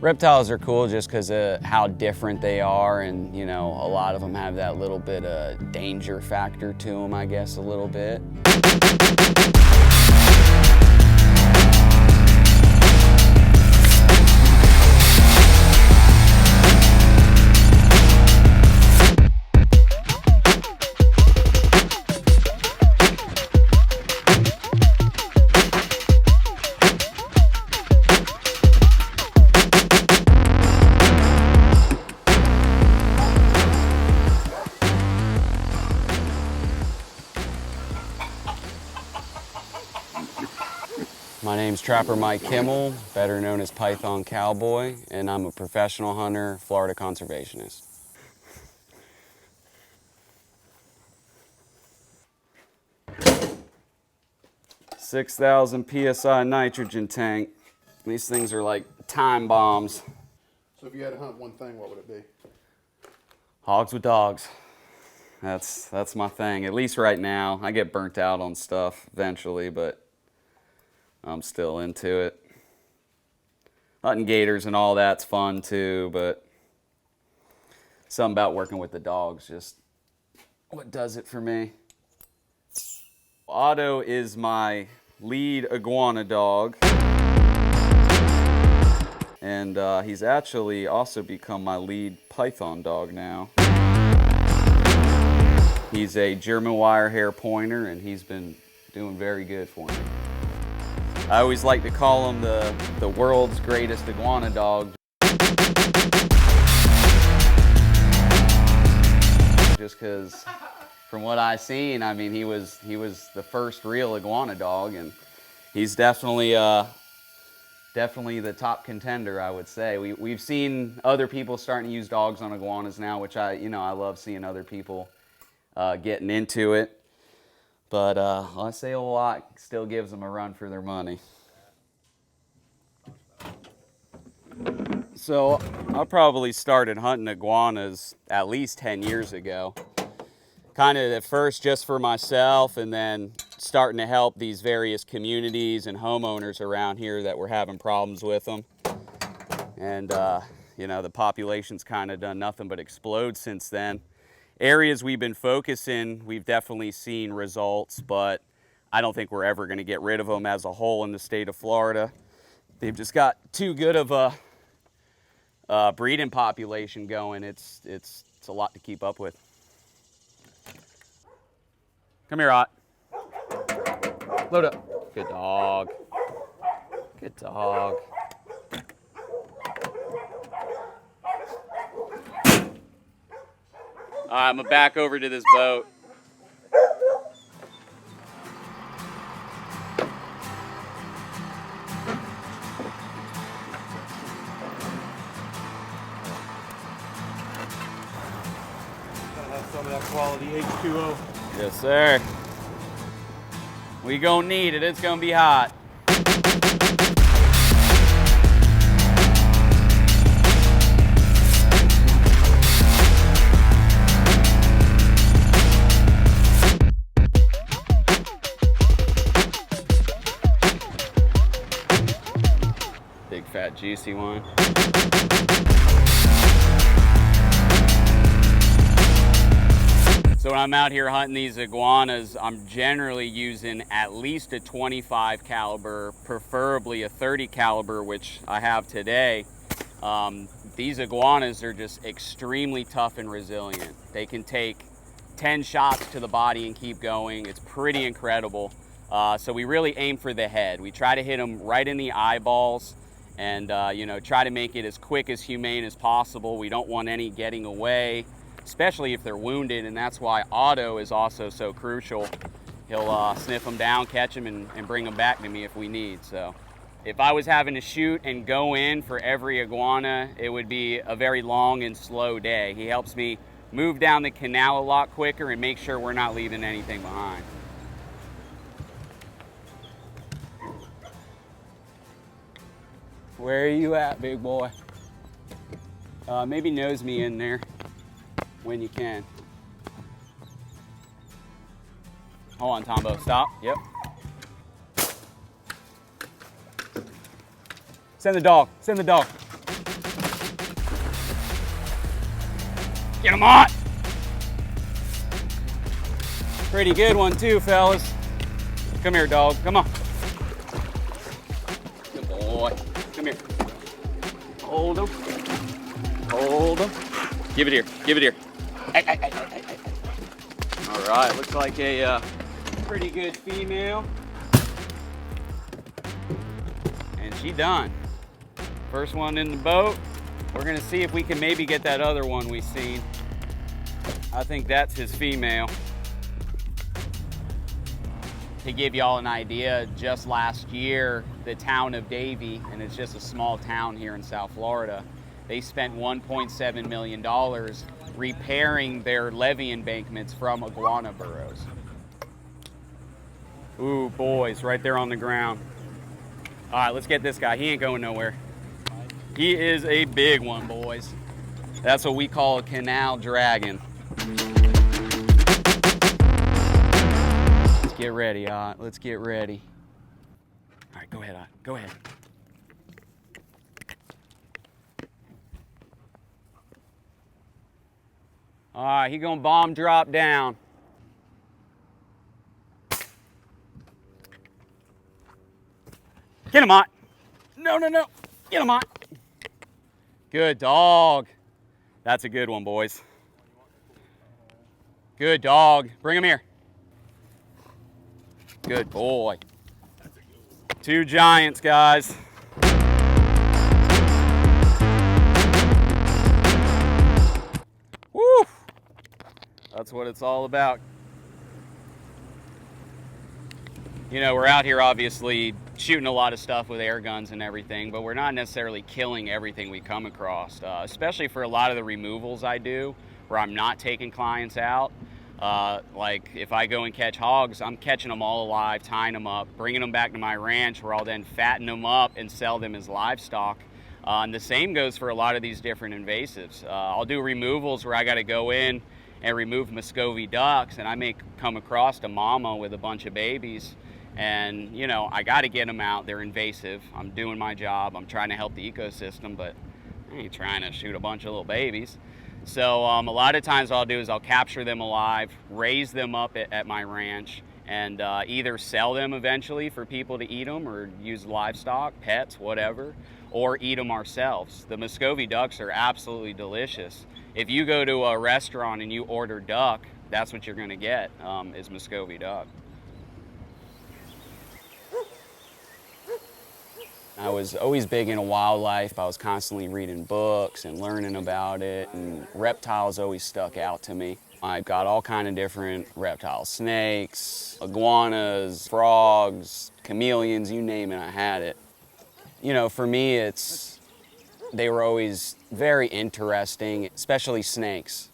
Reptiles are cool just because of how different they are, and you know, a lot of them have that little bit of danger factor to them, I guess, a little bit. My name's Trapper Mike Kimmel, better known as Python Cowboy, and I'm a professional hunter, Florida conservationist. $6,000 PSI nitrogen tank. These things are like time bombs. So if you had to hunt one thing, what would it be? Hogs with dogs. That's my thing, at least right now. I get burnt out on stuff eventually, but I'm still into it. Hunting gators and all that's fun too, but something about working with the dogs just what does it for me. Otto is my lead iguana dog, and he's actually also become my lead python dog now. He's a German wirehair pointer, and he's been doing very good for me. I always like to call him the world's greatest iguana dog, just because from what I've seen, I mean, he was the first real iguana dog, and he's definitely the top contender, I would say. We've seen other people starting to use dogs on iguanas now, which I love seeing other people getting into it. But I say a lot still gives them a run for their money. So I probably started hunting iguanas at least 10 years ago. Kind of at first just for myself, and then starting to help these various communities and homeowners around here that were having problems with them. And the population's kind of done nothing but explode since then. Areas we've been focusing, we've definitely seen results, but I don't think we're ever going to get rid of them as a whole in the state of Florida. They've just got too good of a breeding population going. It's a lot to keep up with. Come here, Ott. Load up. Good dog. Good dog. All right, I'm gonna back over to this boat. Gotta have some of that quality H2O. Yes, sir. We gonna need it. It's gonna be hot. Big fat juicy one. So when I'm out here hunting these iguanas, I'm generally using at least a 25 caliber, preferably a 30 caliber, which I have today. These iguanas are just extremely tough and resilient. They can take 10 shots to the body and keep going. It's pretty incredible. So we really aim for the head. We try to hit them right in the eyeballs, and try to make it as quick as humane as possible. We don't want any getting away, especially if they're wounded, and that's why Otto is also so crucial. He'll sniff them down, catch them, and bring them back to me if we need. So if I was having to shoot and go in for every iguana, it would be a very long and slow day. He helps me move down the canal a lot quicker and make sure we're not leaving anything behind. Where are you at, big boy? Maybe nose me in there when you can. Hold on, Tombo. Stop. Yep. Send the dog. Send the dog. Get him on. Pretty good one too, fellas. Come here, dog. Come on. Good boy. Come here. Hold him. Hold him. Give it here. Give it here. All right. Looks like a pretty good female. And she done. First one in the boat. We're gonna see if we can maybe get that other one we seen. I think that's his female. To give y'all an idea, just last year, the town of Davie, and it's just a small town here in South Florida, they spent $1.7 million repairing their levee embankments from iguana burrows. Ooh, boys, right there on the ground. All right, let's get this guy. He ain't going nowhere. He is a big one, boys. That's what we call a canal dragon. Let's get ready, Ott. Let's get ready. All right, go ahead, Ott. Go ahead. All right, he gonna bomb drop down. Get him, Ott. No, no, no. Get him, Ott. Good dog. That's a good one, boys. Good dog. Bring him here. Good boy. Two giants, guys. Woo! That's what it's all about. You know, we're out here obviously shooting a lot of stuff with air guns and everything, but we're not necessarily killing everything we come across, especially for a lot of the removals I do where I'm not taking clients out. Like if I go and catch hogs, I'm catching them all alive, tying them up, bringing them back to my ranch where I'll then fatten them up and sell them as livestock. And the same goes for a lot of these different invasives. I'll do removals where I got to go in and remove Muscovy ducks, and I may come across a mama with a bunch of babies. And, you know, I got to get them out. They're invasive. I'm doing my job. I'm trying to help the ecosystem, but I ain't trying to shoot a bunch of little babies. So a lot of times what I'll do is I'll capture them alive, raise them up at my ranch, and either sell them eventually for people to eat them or use livestock, pets, whatever, or eat them ourselves. The Muscovy ducks are absolutely delicious. If you go to a restaurant and you order duck, that's what you're going to get, is Muscovy duck. I was always big into wildlife. I was constantly reading books and learning about it, and reptiles always stuck out to me. I've got all kind of different reptiles, snakes, iguanas, frogs, chameleons, you name it, I had it. You know, for me, they were always very interesting, especially snakes.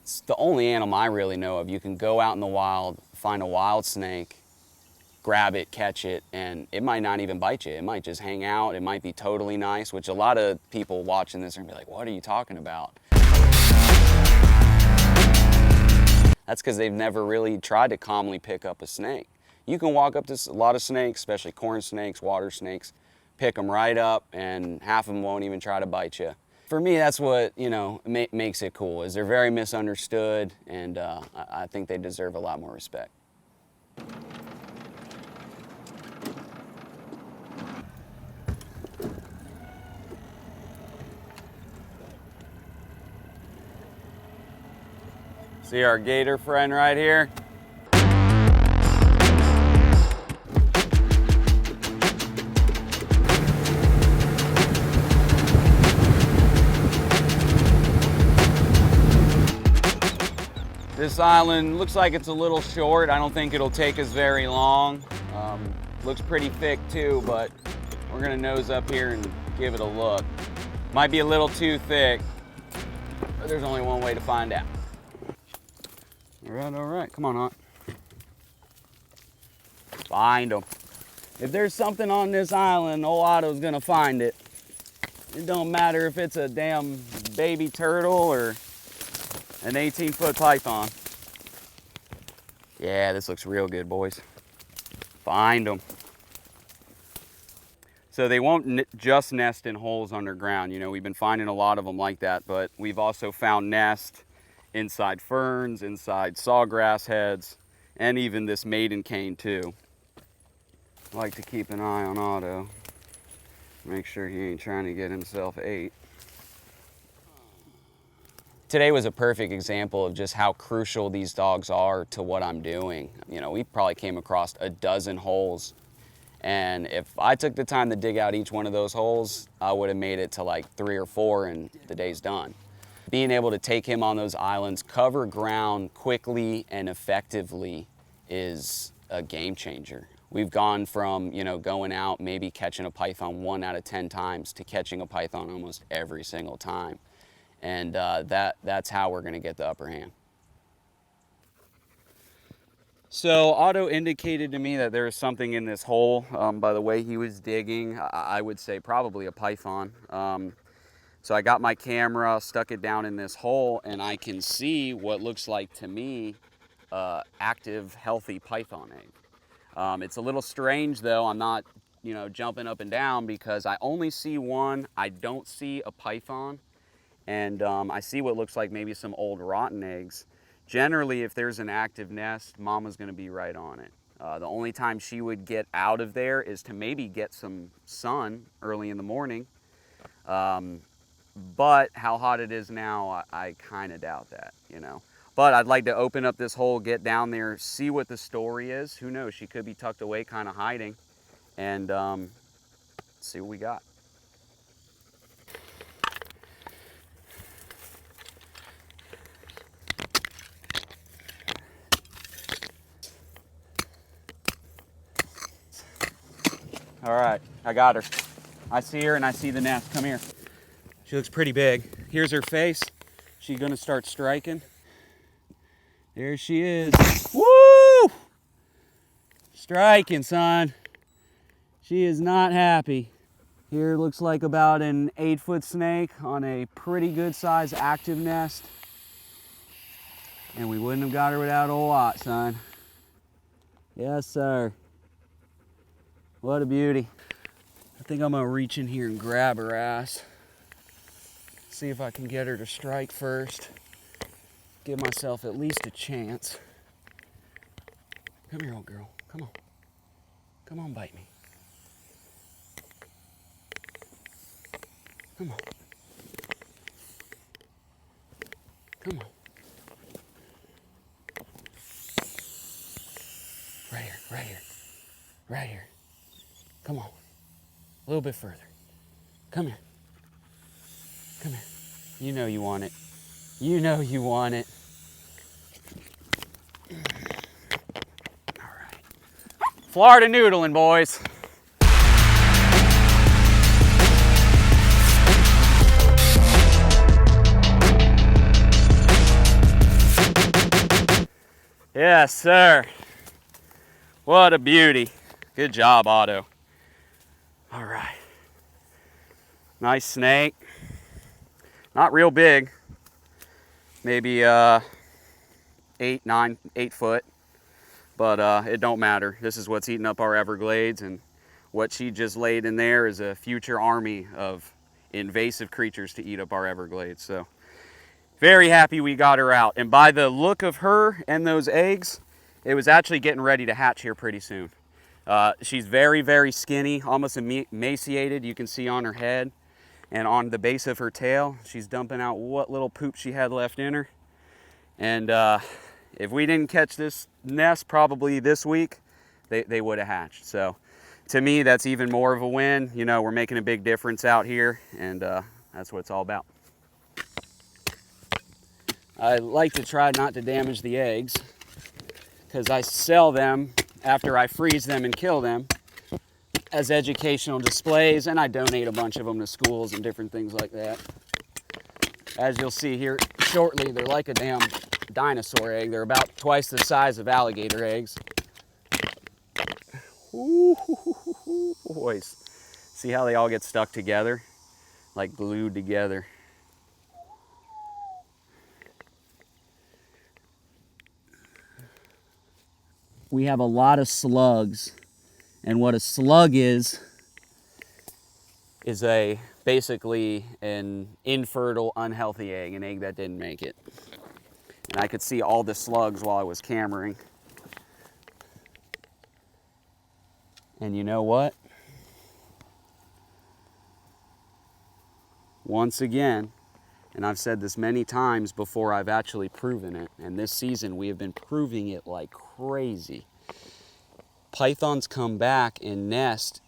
It's the only animal I really know of. You can go out in the wild, find a wild snake, grab it, catch it, and it might not even bite you. It might just hang out. It might be totally nice, which a lot of people watching this are gonna be like, what are you talking about? That's because they've never really tried to calmly pick up a snake. You can walk up to a lot of snakes, especially corn snakes, water snakes, pick them right up, and half of them won't even try to bite you. For me, that's what, you know, makes it cool, is they're very misunderstood, and I think they deserve a lot more respect. See our gator friend right here? This island looks like it's a little short. I don't think it'll take us very long. Looks pretty thick too, but we're gonna nose up here and give it a look. Might be a little too thick, but there's only one way to find out. All right, come on, Aunt. Find them. If there's something on this island, old Otto's gonna find it. It don't matter if it's a damn baby turtle or an 18-foot python. Yeah, this looks real good, boys. Find them. So they won't just nest in holes underground. You know, we've been finding a lot of them like that, but we've also found nests inside ferns, inside sawgrass heads, and even this maiden cane too. I like to keep an eye on Otto. Make sure he ain't trying to get himself ate. Today was a perfect example of just how crucial these dogs are to what I'm doing. You know, we probably came across a dozen holes, and if I took the time to dig out each one of those holes, I would have made it to like 3 or 4 and the day's done. Being able to take him on those islands, cover ground quickly and effectively is a game changer. We've gone from, you know, going out, maybe catching a python 1 out of 10 times to catching a python almost every single time. And that's how we're gonna get the upper hand. So Otto indicated to me that there was something in this hole. By the way he was digging, I would say probably a python. So I got my camera, stuck it down in this hole, and I can see what looks like to me active, healthy python egg. It's a little strange though. I'm not, you know, jumping up and down because I only see one. I don't see a python. And I see what looks like maybe some old rotten eggs. Generally, if there's an active nest, mama's gonna be right on it. The only time she would get out of there is to maybe get some sun early in the morning. But how hot it is now, I kind of doubt that, you know. But I'd like to open up this hole, get down there, see what the story is. Who knows, she could be tucked away, kind of hiding, and see what we got. All right, I got her. I see her and I see the nest. Come here. She looks pretty big. Here's her face. She's gonna start striking. There she is. Woo! Striking, son. She is not happy. Here looks like about an 8-foot snake on a pretty good sized active nest. And we wouldn't have got her without a lot, son. Yes, sir. What a beauty. I think I'm gonna reach in here and grab her ass. See if I can get her to strike first. Give myself at least a chance. Come here, old girl. Come on. Come on, bite me. Come on. Come on. Right here, right here, right here. Come on. A little bit further. Come here. Come here. You know you want it. You know you want it. All right. Florida noodling, boys. Yes, sir. What a beauty. Good job, Otto. All right. Nice snake. Not real big. Maybe 8 foot. But it don't matter. This is what's eating up our Everglades, and what she just laid in there is a future army of invasive creatures to eat up our Everglades. So very happy we got her out. And by the look of her and those eggs, it was actually getting ready to hatch here pretty soon. She's very, very skinny, almost emaciated. You can see on her head and on the base of her tail, she's dumping out what little poop she had left in her. And if we didn't catch this nest probably this week, they would have hatched. So to me, that's even more of a win. You know, we're making a big difference out here, and that's what it's all about. I like to try not to damage the eggs, because I sell them after I freeze them and kill them as educational displays, and I donate a bunch of them to schools and different things like that. As you'll see here shortly, they're like a damn dinosaur egg. They're about twice the size of alligator eggs. Ooh, boys. See how they all get stuck together? Like glued together. We have a lot of slugs, and what a slug is basically an infertile, unhealthy egg, an egg that didn't make it. And I could see all the slugs while I was cameraing. And you know what? Once again, and I've said this many times before I've actually proven it, and this season we have been proving it like crazy. Pythons come back and nest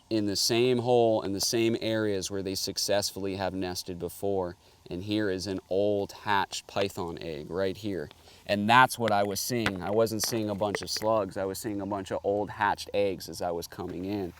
in the same hole in the same areas where they successfully have nested before. And here is an old hatched python egg right here. And that's what I was seeing. I wasn't seeing a bunch of slugs. I was seeing a bunch of old hatched eggs as I was coming in.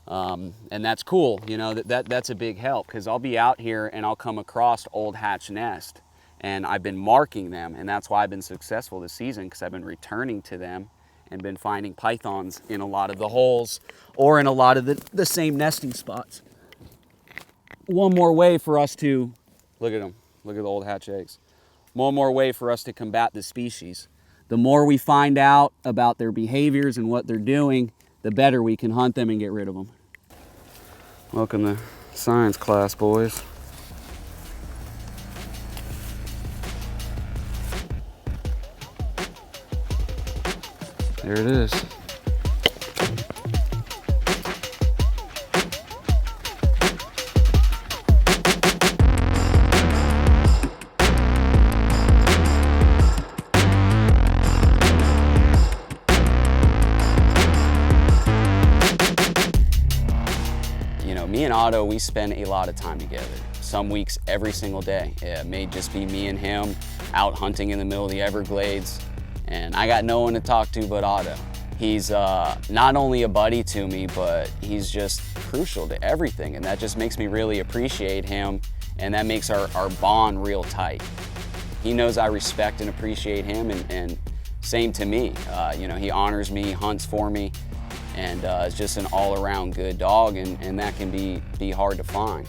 And that's cool, you know, that's a big help, because I'll be out here and I'll come across old hatch nest, and I've been marking them, and that's why I've been successful this season, because I've been returning to them and been finding pythons in a lot of the holes or in a lot of the same nesting spots. One more way for us to, look at them, look at the old hatch eggs. One more way for us to combat the species. The more we find out about their behaviors and what they're doing, the better we can hunt them and get rid of them. Welcome to science class, boys. There it is. Me and Otto, we spend a lot of time together. Some weeks, every single day. It may just be me and him out hunting in the middle of the Everglades, and I got no one to talk to but Otto. He's not only a buddy to me, but he's just crucial to everything, and that just makes me really appreciate him, and that makes our bond real tight. He knows I respect and appreciate him, and same to me. You know, he honors me, hunts for me, and is just an all-around good dog, and that can be hard to find.